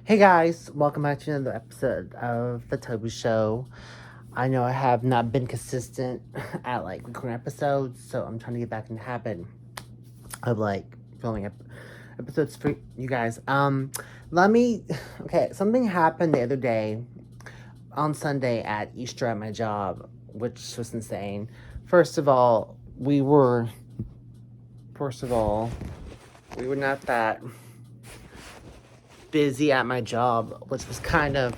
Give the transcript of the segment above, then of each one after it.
Hey guys, welcome back to another episode of the Toby Show. I know I have not been consistent at recording episodes, so I'm trying to get back in the habit of filming episodes for you guys. Something happened the other day on Sunday at Easter at my job, which was insane. First of all, we were not that busy at my job, which was kind of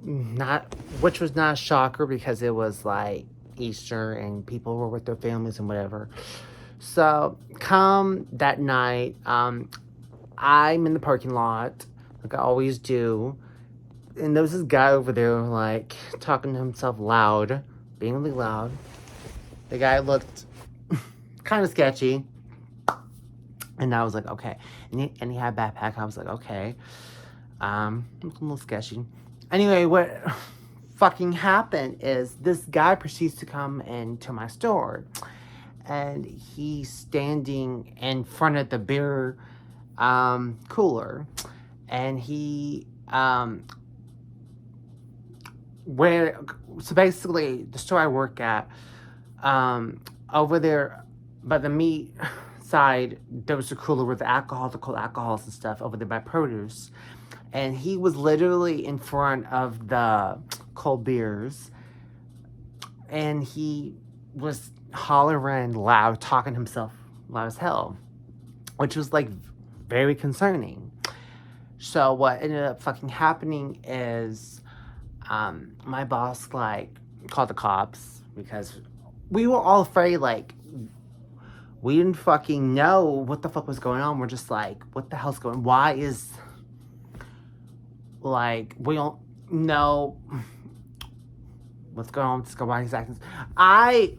not which was not a shocker because it was like Easter and people were with their families and whatever. So come that night, I'm in the parking lot like I always do, and there was this guy over there talking to himself loud, being really loud. The guy looked kind of sketchy. And I was like, okay. And he had a backpack. I was like, okay. A little sketchy. Anyway, what fucking happened is this guy proceeds to come into my store. And he's standing in front of the beer cooler. And he, so basically, the store I work at, over there by the meat side, there was a cooler with the cold alcohols and stuff over there by produce, and he was literally in front of the cold beers, and he was hollering loud, talking to himself loud as hell, which was very concerning. So what ended up fucking happening is my boss called the cops because we were all afraid we didn't fucking know what the fuck was going on. We're just what the hell's going on? Why is, we don't know what's going on with this guy, why he's acting. I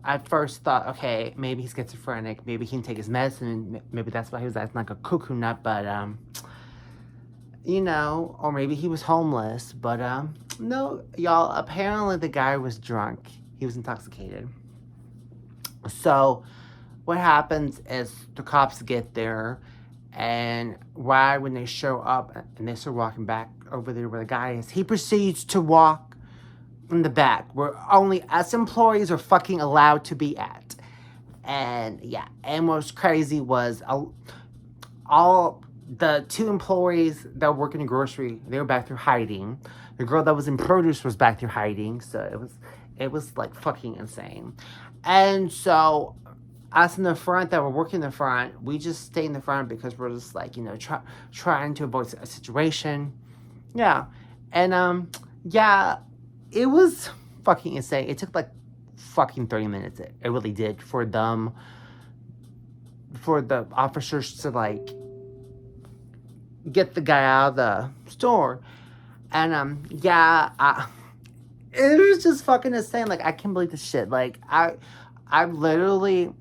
at first thought, okay, maybe he's schizophrenic, maybe he can take his medicine, maybe that's why he was acting like a cuckoo nut, but, or maybe he was homeless, but, no, y'all, apparently the guy was drunk. He was intoxicated. So what happens is the cops get there, and when they show up and they start walking back over there where the guy is, he proceeds to walk in the back where only us employees are fucking allowed to be at. And yeah, and what's crazy was all the two employees that work in the grocery, they were back there hiding. The girl that was in produce was back there hiding. So it was fucking insane. And so us in the front that were working in the front, we just stay in the front because we're just trying to avoid a situation. Yeah. And yeah, it was fucking insane. It took fucking 30 minutes. It really did for the officers to get the guy out of the store. And it was just fucking insane. I can't believe this shit. I literally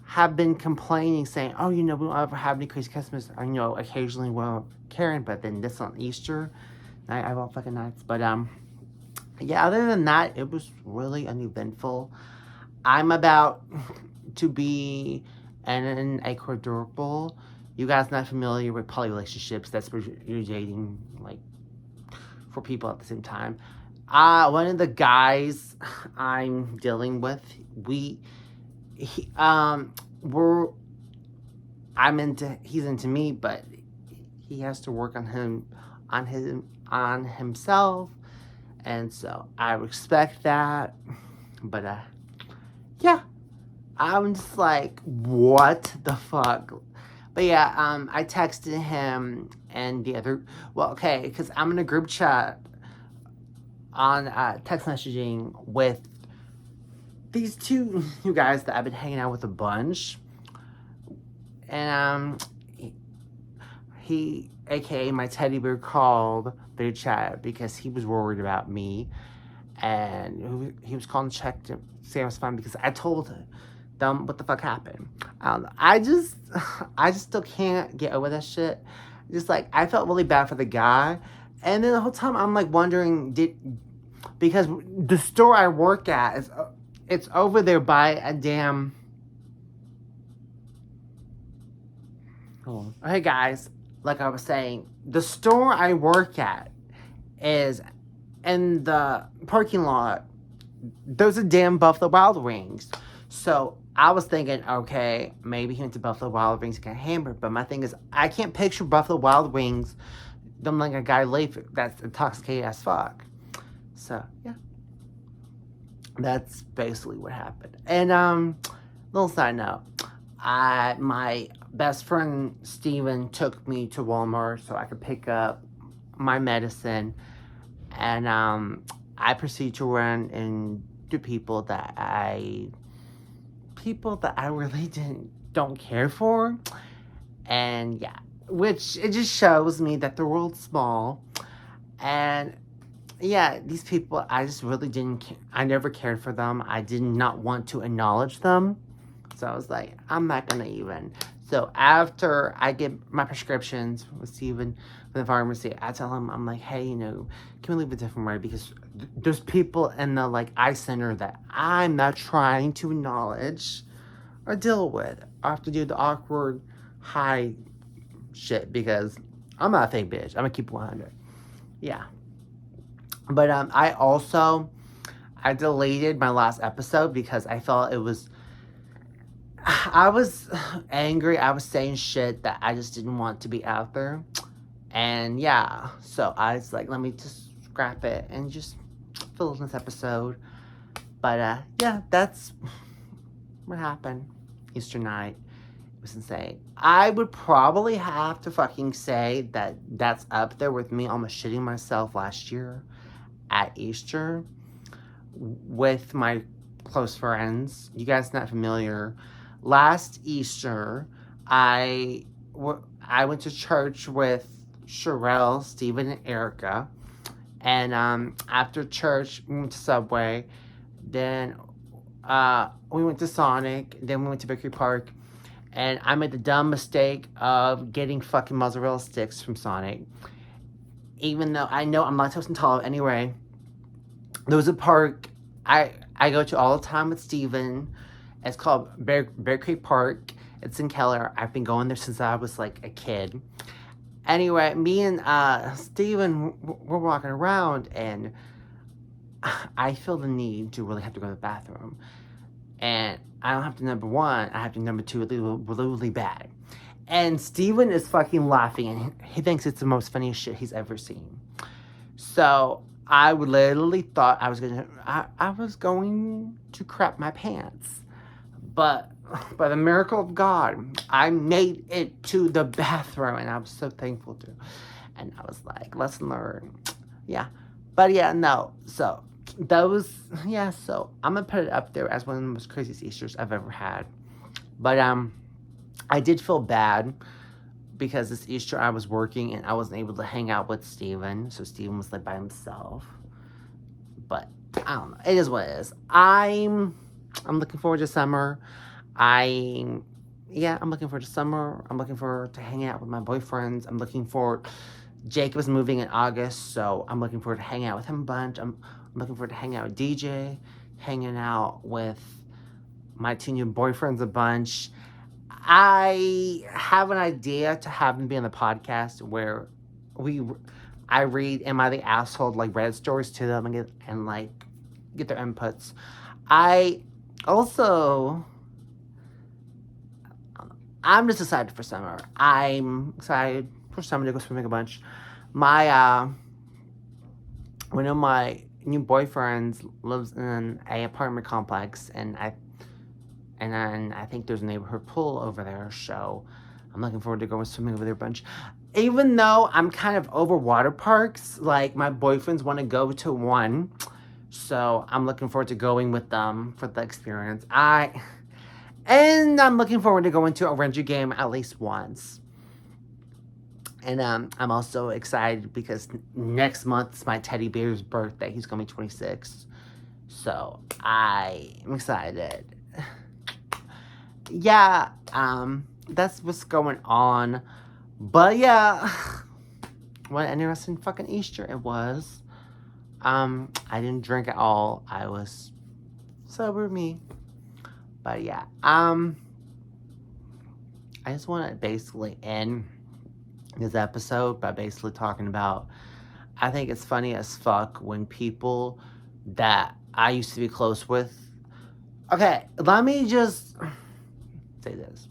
have been complaining, saying, oh, we don't ever have any crazy customers. Occasionally we're Karen, but then this on Easter night, I bought fucking nights. But, yeah, other than that, it was really uneventful. I'm about to be in a quadruple. You guys not familiar with poly relationships. That's where you're dating, for people at the same time. One of the guys I'm dealing with, he's into me, but he has to work on himself, and so I respect that. But yeah, I'm just what the fuck. But yeah, I texted him and the other, because I'm in a group chat on text messaging with these two new guys that I've been hanging out with a bunch. And he, aka my teddy bear, called the chat because he was worried about me. And he was calling to check to say I was fine because I told them what the fuck happened. I just still can't get over that shit. Just I felt really bad for the guy. And then the whole time I'm wondering, because the store I work at it's over there by a damn Cool. Okay, guys, like I was saying, the store I work at is in the parking lot. There's a damn Buffalo Wild Wings. So I was thinking, okay, maybe he went to Buffalo Wild Wings to get a hamburger. But my thing is, I can't picture Buffalo Wild Wings them like a guy that's intoxicated as fuck. So yeah, that's basically what happened. And little side note, my best friend Steven took me to Walmart so I could pick up my medicine, and I proceed to run into people that I really don't care for, and yeah, which it just shows me that the world's small, and yeah, these people I just really didn't. I never cared for them. I did not want to acknowledge them, so I was like, I'm not gonna even. So after I get my prescriptions with Steven from the pharmacy, I tell him, I'm like, hey, can we leave a different way? Because there's people in the like eye center that I'm not trying to acknowledge or deal with. I have to do the awkward high shit because I'm not a fake bitch. I'm gonna keep 100. Yeah. But I deleted my last episode because I felt I was angry. I was saying shit that I just didn't want to be out there. And yeah, so I was like, let me just scrap it and just fill in this episode. But yeah, that's what happened Easter night. It was insane. I would probably have to fucking say that that's up there with me almost shitting myself last year at Easter with my close friends. You guys not familiar. Last Easter, I went to church with Sherelle, Steven, and Erica. And after church, we went to Subway. Then we went to Sonic. Then we went to Bakery Park. And I made the dumb mistake of getting fucking mozzarella sticks from Sonic. Even though I know I'm lactose intolerant anyway. There was a park I go to all the time with Steven. It's called Bear Creek Park. It's in Keller. I've been going there since I was like a kid. Anyway, me and Steven were walking around, and I feel the need to really have to go to the bathroom. And I don't have to number one, I have to number two really bad. And Steven is fucking laughing, and he thinks it's the most funniest shit he's ever seen. So I literally thought I was going to crap my pants. But by the miracle of God, I made it to the bathroom, and I was so thankful to. And I was like, lesson learned. Yeah. But yeah, no. So so I'm gonna put it up there as one of the most craziest Easters I've ever had. But I did feel bad because this Easter I was working and I wasn't able to hang out with Steven. So Steven was like by himself. But I don't know. It is what it is. I'm looking forward to summer. I'm looking forward to summer. I'm looking forward to hanging out with my boyfriends. I'm looking forward. Jacob is moving in August, so I'm looking forward to hanging out with him a bunch. I'm looking forward to hanging out with DJ, hanging out with my 2 new boyfriends a bunch. I have an idea to have them be on the podcast where I read Am I the Asshole, like Reddit stories to them and get their inputs. I'm just excited for summer. I'm excited for summer to go swimming a bunch. One of my new boyfriends lives in a apartment complex, and then I think there's a neighborhood pool over there, so I'm looking forward to going swimming over there a bunch. Even though I'm kind of over water parks, like my boyfriends want to go to one, so I'm looking forward to going with them for the experience. And I'm looking forward to going to a Ranger game at least once. And I'm also excited because next month's my teddy bear's birthday. He's going to be 26. So I'm excited. Yeah, that's what's going on. But yeah, what an interesting fucking Easter it was. I didn't drink at all. I was sober me. But yeah, I just want to basically end this episode by basically talking about, I think it's funny as fuck when people that I used to be close with. Okay, let me just say this.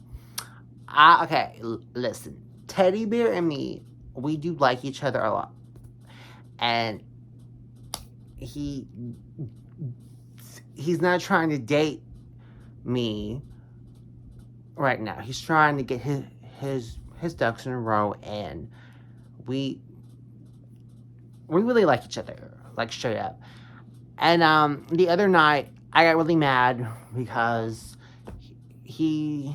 Listen. Teddy Bear and me, we do like each other a lot. And he's not trying to date me right now. He's trying to get his ducks in a row, and we really like each other, like straight up. And the other night I got really mad because he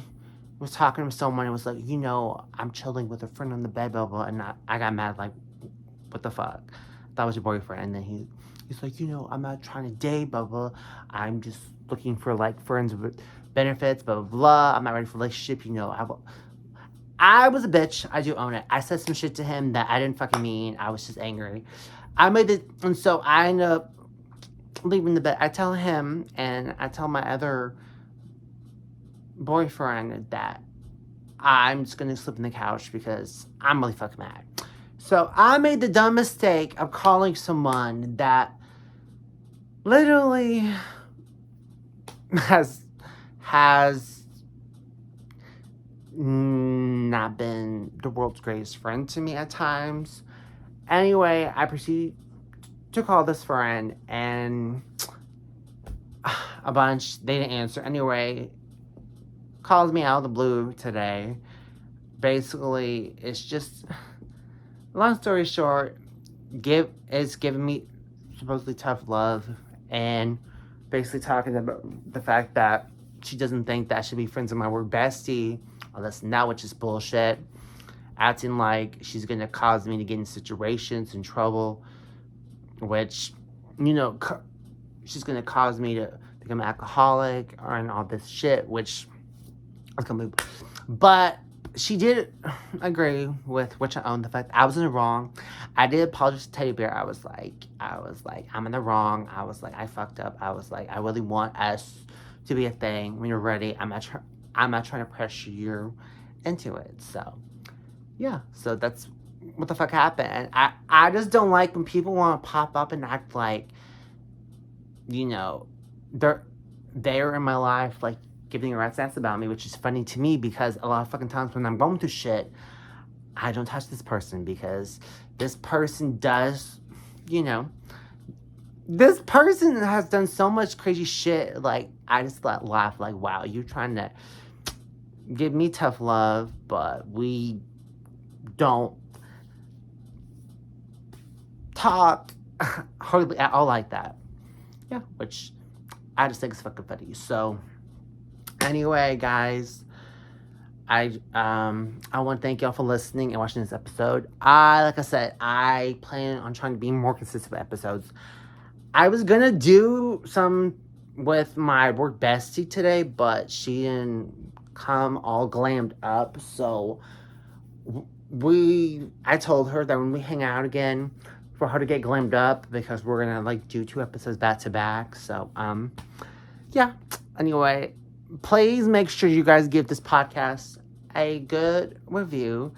was talking to someone and was like, I'm chilling with a friend on the bed, blah, blah, and I got mad, like, what the fuck? That was your boyfriend. And then he's like, I'm not trying to date, blah, blah. I'm just looking for, like, friends with benefits, blah, blah, blah. I'm not ready for a relationship, I was a bitch. I do own it. I said some shit to him that I didn't fucking mean. I was just angry. And so I ended up leaving the bed. I tell him, and I tell my other boyfriend that I'm just gonna sleep on the couch because I'm really fucking mad. So I made the dumb mistake of calling someone that literally has not been the world's greatest friend to me at times. Anyway, I proceed to call this friend, and a bunch, they didn't answer. Anyway, calls me out of the blue today. Basically, it's just, long story short, is giving me supposedly tough love, and basically talking about the fact that she doesn't think that I should be friends with my work bestie. Oh, that's not, which is bullshit. Acting like she's gonna cause me to get in situations and trouble, which, she's gonna cause me to become an alcoholic and all this shit, which I was gonna move. But she did agree with, which I own, the fact I was in the wrong. I did apologize to Teddy Bear. I was like, I'm in the wrong. I was like, I fucked up. I was like, I really want us to be a thing. When you're ready, I'm not trying to pressure you into it. So, yeah. So that's what the fuck happened. And I just don't like when people want to pop up and act like, they're in my life, like, giving a rat's ass about me, which is funny to me because a lot of fucking times when I'm going through shit, I don't touch this person because this person does, this person has done so much crazy shit. Like, I just laugh, like, wow, you're trying to give me tough love, but we don't talk hardly at all like that. Yeah, which I just think is fucking funny. So, anyway, guys, I want to thank y'all for listening and watching this episode. Like I said, I plan on trying to be more consistent with episodes. I was gonna do some with my work bestie today, but she didn't come all glammed up. So I told her that when we hang out again, for her to get glammed up because we're gonna do 2 episodes back to back. So yeah. Anyway, please make sure you guys give this podcast a good review.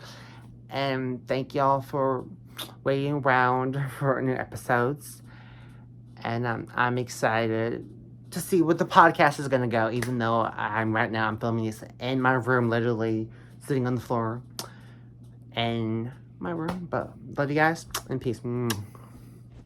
And thank y'all for waiting around for new episodes. And I'm excited to see what the podcast is going to go, even though I'm filming this in my room, literally sitting on the floor in my room. But love you guys, and peace.